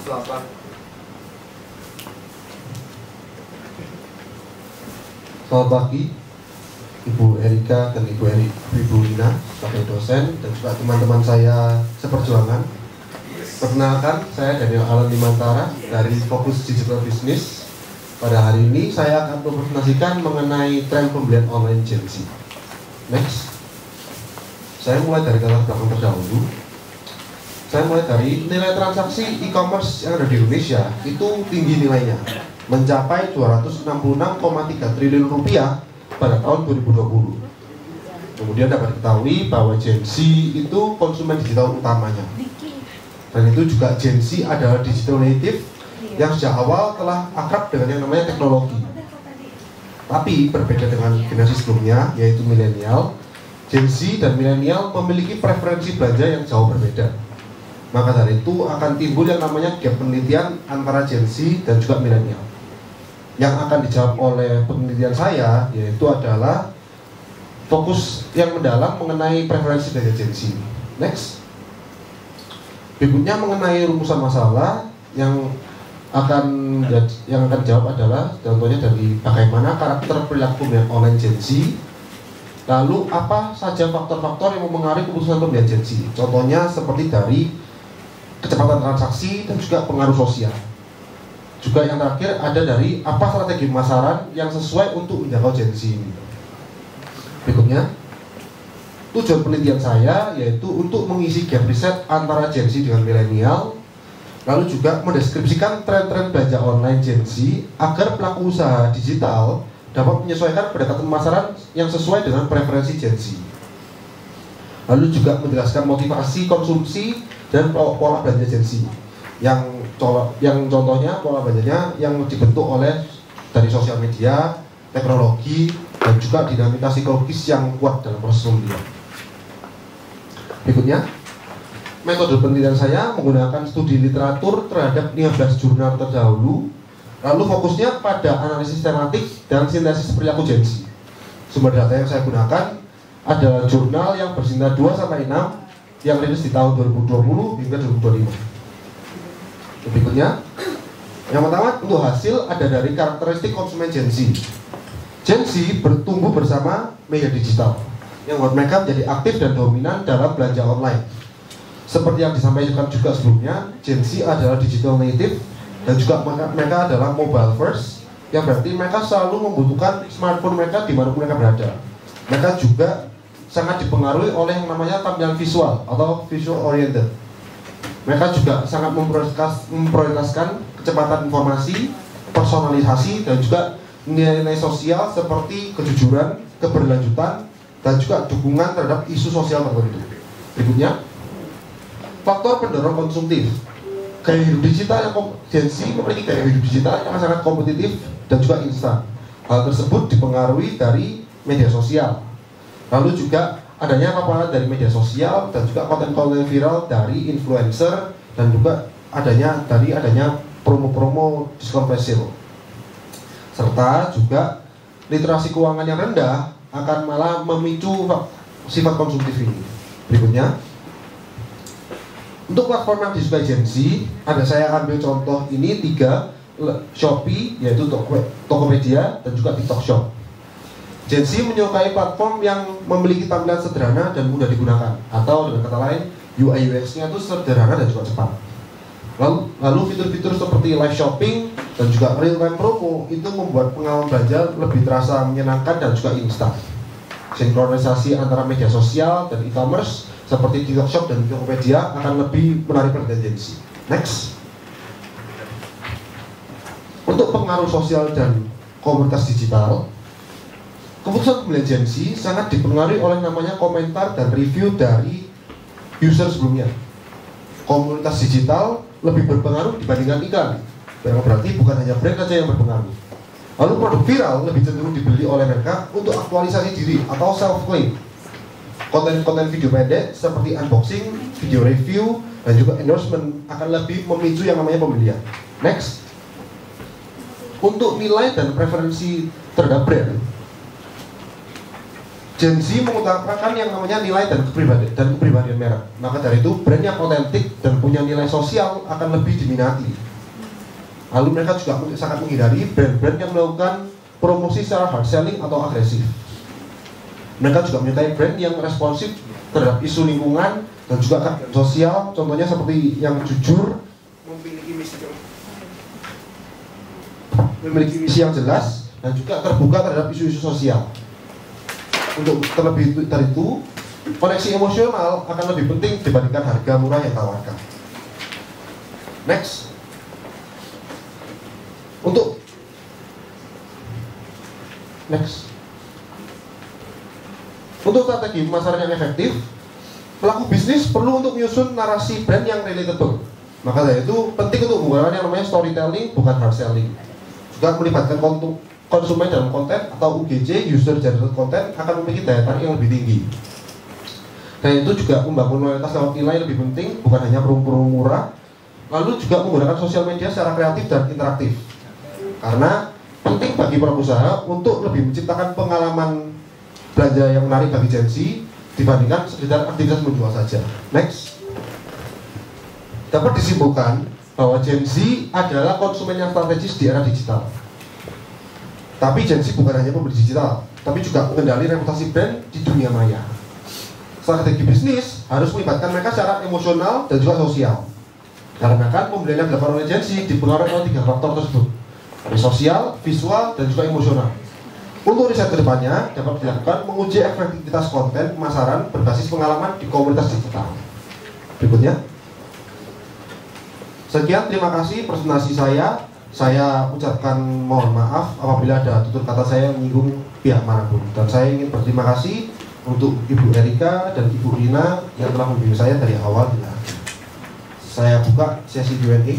Selamat. Selamat pagi, Ibu Erika dan Ibu Lina sebagai dosen dan juga teman-teman saya seperjuangan. Perkenalkan, saya Daniel Alan Dimantara dari Fokus Digital Business. Pada hari ini saya akan mempresentasikan mengenai tren pembelian online Gen Z. Next. Saya mulai dari latar belakang terdahulu. Saya mulai dari nilai transaksi e-commerce yang ada di Indonesia itu tinggi nilainya, mencapai 266,3 triliun rupiah pada tahun 2020. Kemudian dapat diketahui bahwa Gen Z itu konsumen digital utamanya. Dan itu juga Gen Z adalah digital native yang sejak awal telah akrab dengan yang namanya teknologi. Tapi berbeda dengan generasi sebelumnya, yaitu milenial, Gen Z dan milenial memiliki preferensi belanja yang jauh berbeda. Maka dari itu akan timbul yang namanya gap penelitian antara Gen Z dan juga milenial. Yang akan dijawab oleh penelitian saya yaitu adalah fokus yang mendalam mengenai preferensi dari Gen Z. Next. Berikutnya mengenai rumusan masalah yang akan dijawab adalah contohnya dari bagaimana karakter perilaku online Gen Z. Lalu apa saja faktor-faktor yang mempengaruhi keputusan pembelian Gen Z. Contohnya seperti dari kecepatan transaksi dan juga pengaruh sosial. Juga yang terakhir ada dari apa strategi pemasaran yang sesuai untuk menjangkau Gen Z ini. Berikutnya, tujuan penelitian saya yaitu untuk mengisi gap riset antara Gen Z dengan milenial, lalu juga mendeskripsikan tren-tren belanja online Gen Z agar pelaku usaha digital dapat menyesuaikan pendekatan pemasaran yang sesuai dengan preferensi Gen Z. Lalu juga menjelaskan motivasi konsumsi dan pola belanja Gen Z yang contohnya pola belanjanya yang dibentuk oleh dari sosial media, teknologi, dan juga dinamika psikologis yang kuat dalam proses pembelian. Berikutnya, metode penelitian saya menggunakan studi literatur terhadap 15 jurnal terdahulu, lalu fokusnya pada analisis tematik dan sintesis perilaku Gen Z. Sumber data yang saya gunakan adalah jurnal yang bersinta 2-6 yang rilis di tahun 2020 hingga 2025. Berikutnya, yang pertama untuk hasil ada dari karakteristik konsumen Gen Z. Gen Z bertumbuh bersama media digital yang membuat mereka menjadi aktif dan dominan dalam belanja online. Seperti yang disampaikan juga sebelumnya, Gen Z adalah digital native dan juga mereka adalah mobile first, yang berarti mereka selalu membutuhkan smartphone mereka dimanapun mereka berada. Mereka juga sangat dipengaruhi oleh yang namanya tampilan visual atau visual oriented. Mereka juga sangat memprioritaskan kecepatan informasi, personalisasi, dan juga nilai-nilai sosial seperti kejujuran, keberlanjutan, dan juga dukungan terhadap isu sosial tertentu. Berikutnya, faktor pendorong konsumtif. Gaya hidup digital yang Gen Z memiliki gaya hidup digital yang sangat kompetitif dan juga instan. Hal tersebut dipengaruhi dari media sosial. Lalu juga adanya paparan dari media sosial dan juga konten-konten viral dari influencer dan juga adanya promo-promo diskon flash sale. Serta juga literasi keuangan yang rendah akan malah memicu sifat konsumtif ini. Berikutnya, untuk platform yang disukai Gen Z, saya ambil contoh ini 3, Shopee yaitu Tokopedia dan juga TikTok Shop. Gen Z menyukai platform yang memiliki tampilan sederhana dan mudah digunakan, atau dengan kata lain UI UX-nya itu sederhana dan juga cepat. Lalu fitur-fitur seperti live shopping dan juga real time promo itu membuat pengalaman belanja lebih terasa menyenangkan dan juga instan. Sinkronisasi antara media sosial dan e-commerce seperti TikTok Shop dan Tokopedia akan lebih menarik perhatian Gen Z. Next. Untuk pengaruh sosial dan komunitas digital, keputusan pembelian Gen Z sangat dipengaruhi oleh namanya komentar dan review dari user sebelumnya. Komunitas digital lebih berpengaruh dibandingkan iklan. Berarti bukan hanya brand saja yang berpengaruh. Lalu produk viral lebih cenderung dibeli oleh mereka untuk aktualisasi diri atau self-claim. Konten-konten video pendek seperti unboxing, video review, dan juga endorsement akan lebih memicu yang namanya pembelian. Next. Untuk nilai dan preferensi terhadap brand, Gen Z mengutamakan yang namanya nilai dan kepribadian merek. Maka dari itu brand yang otentik dan punya nilai sosial akan lebih diminati. Lalu mereka juga sangat menghindari brand-brand yang melakukan promosi secara hard selling atau agresif. Mereka juga menyukai brand yang responsif terhadap isu lingkungan dan juga keadilan sosial. Contohnya seperti yang jujur, memiliki misi yang jelas, dan juga terbuka terhadap isu-isu sosial. Untuk terlebih dari itu, koneksi emosional akan lebih penting dibandingkan harga murah yang ditawarkan. Next, untuk strategi pemasaran yang efektif, pelaku bisnis perlu untuk menyusun narasi brand yang relatable. Maka dari itu penting untuk menggunakan yang namanya storytelling, bukan hard selling. Juga melibatkan konsumen dalam konten atau UGC, user generated content, akan memiliki daya tarik yang lebih tinggi. Dan itu juga membangun loyalitas lewat nilai lebih penting, bukan hanya promo-promo murah. Lalu juga menggunakan sosial media secara kreatif dan interaktif. Karena penting bagi pelaku usaha untuk lebih menciptakan pengalaman belanja yang menarik bagi Gen Z dibandingkan sekedar aktivitas menjual saja. Next. Dapat disimpulkan bahwa Gen Z adalah konsumen yang strategis di era digital. Tapi Gen Z bukan hanya pembeli digital, tapi juga mengendali reputasi brand di dunia maya. Strategi bisnis harus melibatkan mereka secara emosional dan juga sosial. Karena kan pembelian yang dilakukan oleh Gen Z dipengaruhi oleh 3 faktor tersebut, dari sosial, visual, dan juga emosional. Untuk riset kedepannya dapat dilakukan menguji efektivitas konten pemasaran berbasis pengalaman di komunitas digital. Berikutnya. Sekian, terima kasih presentasi saya. Saya ucapkan mohon maaf apabila ada tutur kata saya yang menyinggung pihak manapun. Dan saya ingin berterima kasih untuk Ibu Erika dan Ibu Rina yang telah membimbing saya dari awal hingga akhir. Saya buka sesi Q&A.